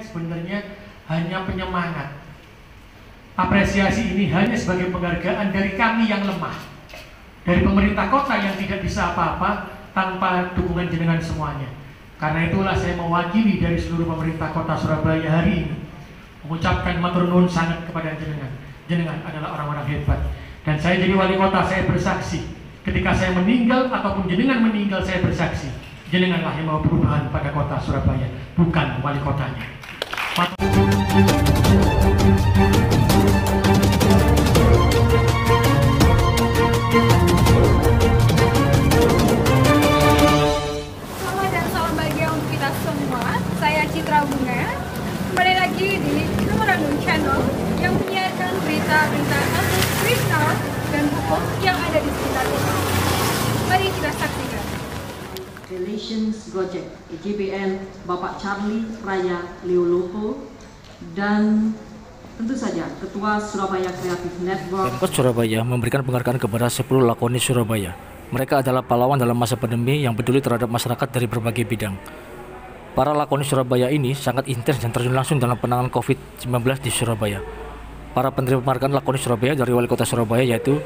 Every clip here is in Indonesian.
sebenarnya hanya penyemangat. Apresiasi ini hanya sebagai penghargaan dari kami yang lemah, dari pemerintah kota yang tidak bisa apa-apa tanpa dukungan jenengan semuanya. Karena itulah saya mewakili dari seluruh pemerintah kota Surabaya hari ini mengucapkan matur nuwun sangat kepada jenengan. Jenengan adalah orang-orang hebat. Dan saya jadi wali kota, saya bersaksi ketika saya meninggal ataupun jenengan meninggal, saya bersaksi jenenganlah yang mau perubahan pada kota Surabaya, bukan wali kotanya. Selamat dan salam bahagia untuk kita semua. Saya Citra Bunga. Kembali lagi di Memorandum Channel yang menyiarkan berita-berita kasus kriminal dan hukum yang ada di sekitar kita. Mari kita saksikan. Relations Gojek EJBN Bapak Charlie Raya Leolopo dan tentu saja Ketua Surabaya Creative Network. Pemkot Surabaya memberikan penghargaan kepada 10 lakonis Surabaya. Mereka adalah pahlawan dalam masa pandemi yang peduli terhadap masyarakat dari berbagai bidang. Para lakonis Surabaya ini sangat intens dan terjun langsung dalam penanganan COVID-19 di Surabaya. Para penerima penghargaan lakonis Surabaya dari Wali Kota Surabaya yaitu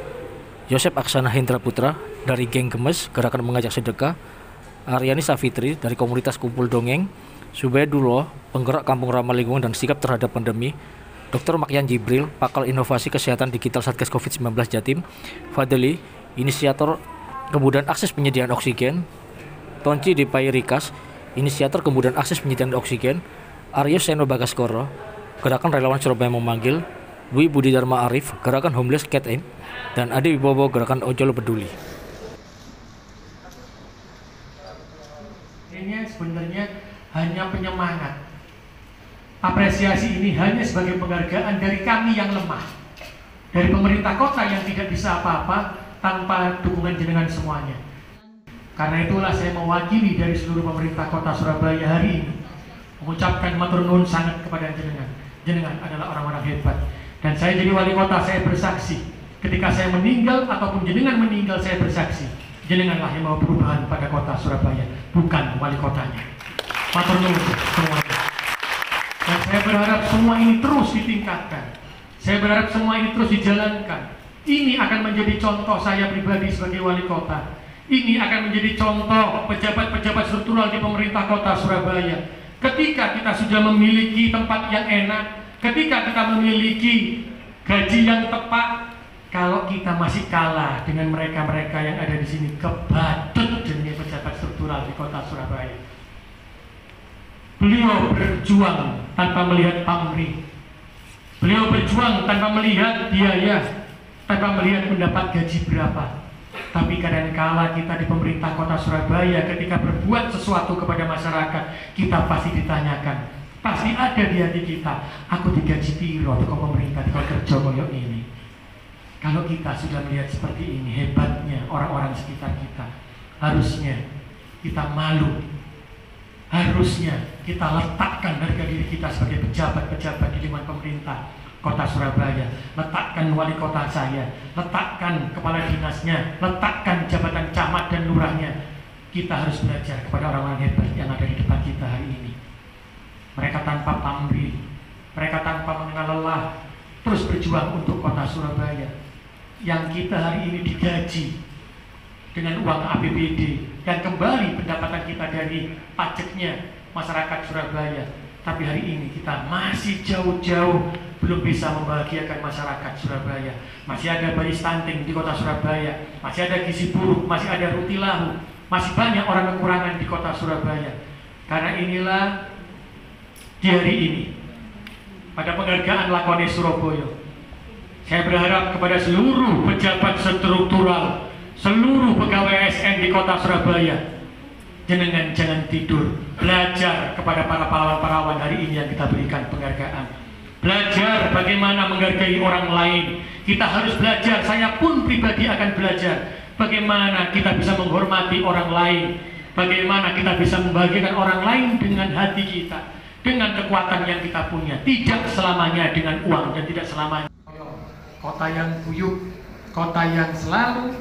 Yosep Aksana Hendra Putra dari Geng Gemes Gerakan Mengajak Sedekah, Aryani Safitri dari Komunitas Kumpul Dongeng, Subaidullah, penggerak Kampung Ramah Lingkungan dan Sikap Terhadap Pandemi, Dr. Makyan Jibril, Pakar Inovasi Kesehatan Digital Satgas COVID-19 Jatim, Fadli, inisiator kemudahan akses penyediaan oksigen, Tonci Depai Rikas, inisiator kemudahan akses penyediaan oksigen, Aryo Seno Bagaskoro, Gerakan Relawan Surabaya Memanggil, Dwi Budi Dharma Arif, Gerakan Homeless Cat In, dan Ade Wibowo, Gerakan Ojol Peduli. Ini sebenarnya hanya penyemangat. Apresiasi ini hanya sebagai penghargaan dari kami yang lemah, dari pemerintah kota yang tidak bisa apa-apa tanpa dukungan jenengan semuanya. Karena itulah saya mewakili dari seluruh pemerintah kota Surabaya hari ini mengucapkan matur nuwun sangat kepada jenengan. Jenengan adalah orang-orang hebat. Dan saya jadi wali kota, saya bersaksi ketika saya meninggal ataupun jenengan meninggal, saya bersaksi jenenganlah yang mau perubahan pada kota Surabaya, bukan wali kotanya. Matur nuwun semuanya. Dan saya berharap semua ini terus ditingkatkan. Saya berharap semua ini terus dijalankan. Ini akan menjadi contoh saya pribadi sebagai wali kota. Ini akan menjadi contoh pejabat-pejabat struktural di pemerintah kota Surabaya. Ketika kita sudah memiliki tempat yang enak, ketika kita memiliki gaji yang tepat, kalau kita masih kalah dengan mereka-mereka yang ada di sini, kebadut demi pejabat struktural di kota Surabaya. Beliau berjuang tanpa melihat pamrih. Beliau berjuang tanpa melihat biaya, tanpa melihat mendapat gaji berapa. Tapi kadangkala kita di pemerintah kota Surabaya ketika berbuat sesuatu kepada masyarakat, kita pasti ditanyakan, pasti ada di hati kita, aku digaji piro atau pemerintah di kerja koyo ini. Kalau kita sudah melihat seperti ini hebatnya orang-orang sekitar kita, harusnya kita malu. Harusnya kita letakkan harga diri kita sebagai pejabat-pejabat di lingkungan pemerintah kota Surabaya. Letakkan wali kota saya, letakkan kepala dinasnya, letakkan jabatan camat dan lurahnya. Kita harus belajar kepada orang-orang hebat yang ada di depan kita hari ini. Mereka tanpa pamrih, mereka tanpa mengenal lelah, terus berjuang untuk kota Surabaya. Yang kita hari ini digaji dengan uang APBD dan kembali pendapatan kita dari pajaknya masyarakat Surabaya. Tapi hari ini kita masih jauh-jauh belum bisa membahagiakan masyarakat Surabaya. Masih ada bayi stunting di kota Surabaya, masih ada gizi buruk, masih ada rutilahu, masih banyak orang kekurangan di kota Surabaya. Karena inilah di hari ini pada penghargaan lakonis Surabaya, saya berharap kepada seluruh pejabat struktural, seluruh pegawai ASN di kota Surabaya, jenengan jangan tidur, belajar kepada para pahlawan-pahlawan hari ini yang kita berikan penghargaan. Belajar bagaimana menghargai orang lain. Kita harus belajar, saya pun pribadi akan belajar bagaimana kita bisa menghormati orang lain, bagaimana kita bisa membahagiakan orang lain dengan hati kita, dengan kekuatan yang kita punya, tidak selamanya dengan uang dan tidak selamanya. Kota yang guyup, kota yang selalu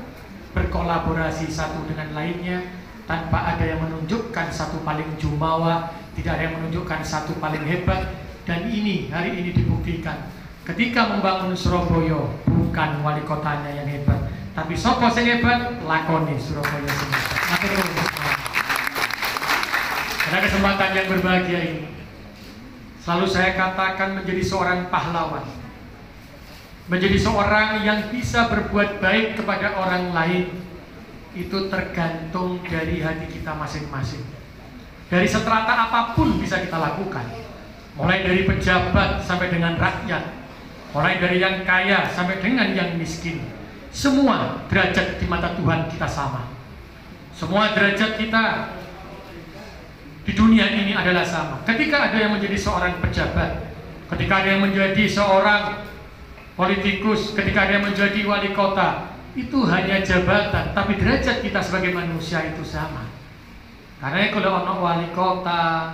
berkolaborasi satu dengan lainnya tanpa ada yang menunjukkan satu paling jumawa, Tidak ada yang menunjukkan satu paling hebat. Dan ini hari ini dibuktikan. Ketika membangun Surabaya, bukan wali kotanya yang hebat, tapi sopo sing hebat, lakoni Surabaya sing hebat. Pada kesempatan yang berbahagia ini, selalu saya katakan menjadi seorang pahlawan, menjadi seorang yang bisa berbuat baik kepada orang lain, itu tergantung dari hati kita masing-masing. Dari seterata apapun bisa kita lakukan, mulai dari pejabat sampai dengan rakyat, mulai dari yang kaya sampai dengan yang miskin. Semua derajat di mata Tuhan kita sama. Semua derajat kita di dunia ini adalah sama. Ketika ada yang menjadi seorang pejabat, ketika ada yang menjadi seorang politikus, ketika ada yang menjadi wali kota, itu hanya jabatan, tapi derajat kita sebagai manusia itu sama. Karena kalau ono wali kota,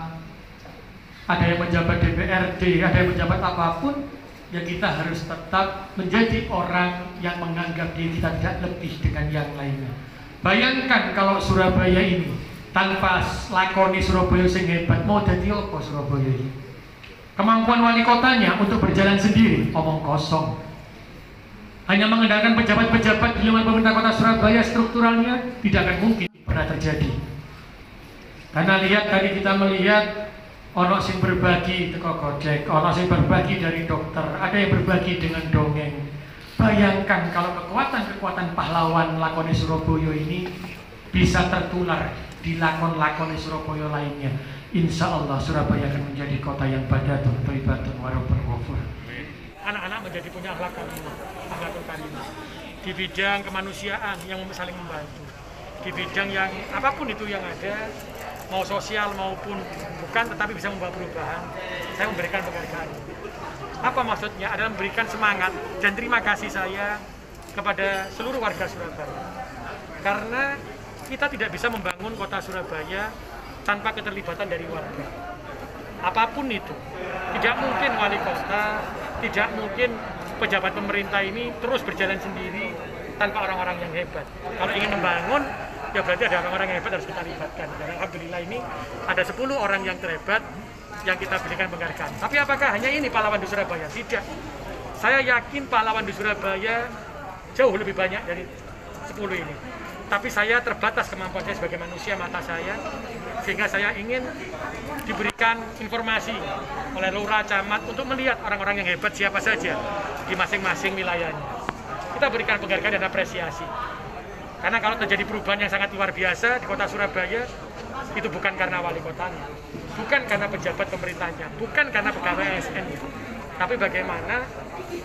ada yang menjabat DPRD, ada yang menjabat apapun, ya kita harus tetap menjadi orang yang menganggap diri kita tidak lebih dengan yang lainnya. Bayangkan kalau Surabaya ini tanpa lakoni Surabaya sing hebat, mau jadi apa Surabaya ini? Kemampuan wali kotanya untuk berjalan sendiri, omong kosong. Hanya mengandalkan pejabat-pejabat di lingkungan pemerintah kota Surabaya, strukturalnya tidak akan mungkin pernah terjadi. Karena lihat tadi kita melihat ono sing berbagi teko Gojek, ono sing berbagi dari dokter, ada yang berbagi dengan dongeng. Bayangkan kalau kekuatan-kekuatan pahlawan lakoni Surabaya ini bisa tertular di lakon-lakon Surabaya lainnya. Insya Allah Surabaya akan menjadi kota yang badatun, thayyibatun, warahmatullahi wabarakatuh. Anak-anak menjadi punya akhlak karimah di bidang kemanusiaan yang saling membantu, di bidang yang apapun itu yang ada, mau sosial maupun bukan, tetapi bisa membawa perubahan. Saya memberikan penghargaan. Apa maksudnya? Adalah memberikan semangat dan terima kasih saya kepada seluruh warga Surabaya. Karena kita tidak bisa membangun kota Surabaya tanpa keterlibatan dari warga. Apapun itu, tidak mungkin wali kota, tidak mungkin pejabat pemerintah ini terus berjalan sendiri tanpa orang-orang yang hebat. Kalau ingin membangun, ya berarti ada orang-orang yang hebat harus kita libatkan. Dan alhamdulillah ini ada 10 orang yang terhebat yang kita berikan penghargaan. Tapi apakah hanya ini pahlawan di Surabaya? Tidak. Saya yakin pahlawan di Surabaya jauh lebih banyak dari 10 ini. Tapi saya terbatas kemampuan saya sebagai manusia, mata saya, sehingga saya ingin diberikan informasi oleh lurah, camat untuk melihat orang-orang yang hebat siapa saja di masing-masing wilayahnya. Kita berikan penghargaan dan apresiasi. Karena kalau terjadi perubahan yang sangat luar biasa di kota Surabaya, itu bukan karena wali kotanya, bukan karena pejabat pemerintahnya, bukan karena pegawai ASN, tapi bagaimana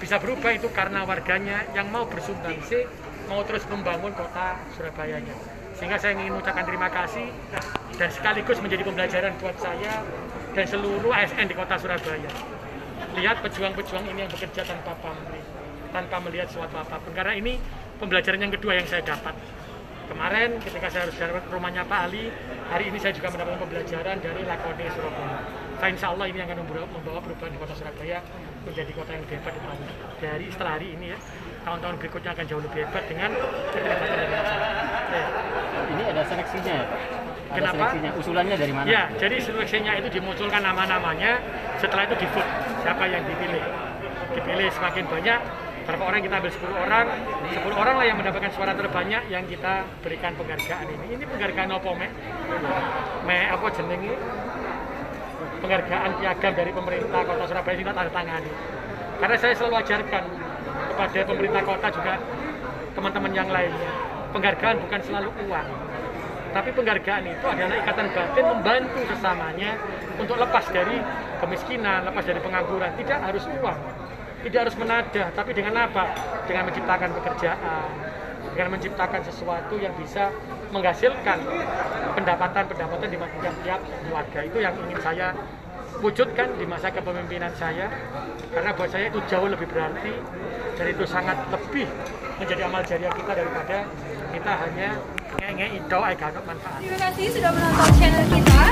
bisa berubah itu karena warganya yang mau bersumbangsi, mau terus membangun kota Surabayanya. Sehingga saya ingin mengucapkan terima kasih dan sekaligus menjadi pembelajaran buat saya dan seluruh ASN di kota Surabaya. Lihat pejuang-pejuang ini yang bekerja tanpa pamrih, tanpa melihat suatu apapun. Karena ini pembelajaran yang kedua yang saya dapat. Kemarin ketika saya harus ke rumahnya Pak Ali, hari ini saya juga mendapatkan pembelajaran dari lakoni Surabaya. Nah, insya Allah ini akan membawa perubahan di kota Surabaya menjadi kota yang lebih hebat depannya. Dari setelah hari ini ya, tahun-tahun berikutnya akan jauh lebih hebat dengan keterlibatan dari masyarakat. Ini ada seleksinya ya Pak? Ada Kenapa? seleksinya, usulannya dari mana? Ya, jadi seleksinya itu dimunculkan nama-namanya, setelah itu di-vote siapa yang dipilih. Dipilih semakin banyak, berapa orang kita ambil 10 orang, 10 orang lah yang mendapatkan suara terbanyak yang kita berikan penghargaan ini. Ini penghargaan apa, Mek? Apa jenenge? Penghargaan piagam dari pemerintah Kota Surabaya kita tanda tangani. Karena saya selalu ajarkan kepada pemerintah kota juga teman-teman yang lainnya, penghargaan bukan selalu uang, tapi penghargaan itu adalah ikatan batin membantu sesamanya untuk lepas dari kemiskinan, lepas dari pengangguran. Tidak harus uang, tidak harus menadah, tapi dengan apa? Dengan menciptakan pekerjaan, dengan menciptakan sesuatu yang bisa menghasilkan pendapatan di tiap keluarga. Itu yang ingin saya wujudkan di masa kepemimpinan saya, karena buat saya itu jauh lebih berarti dan itu sangat lebih menjadi amal jariah kita daripada kita hanya nge-nge itu gak manfaat. Terima kasih sudah menonton channel kita.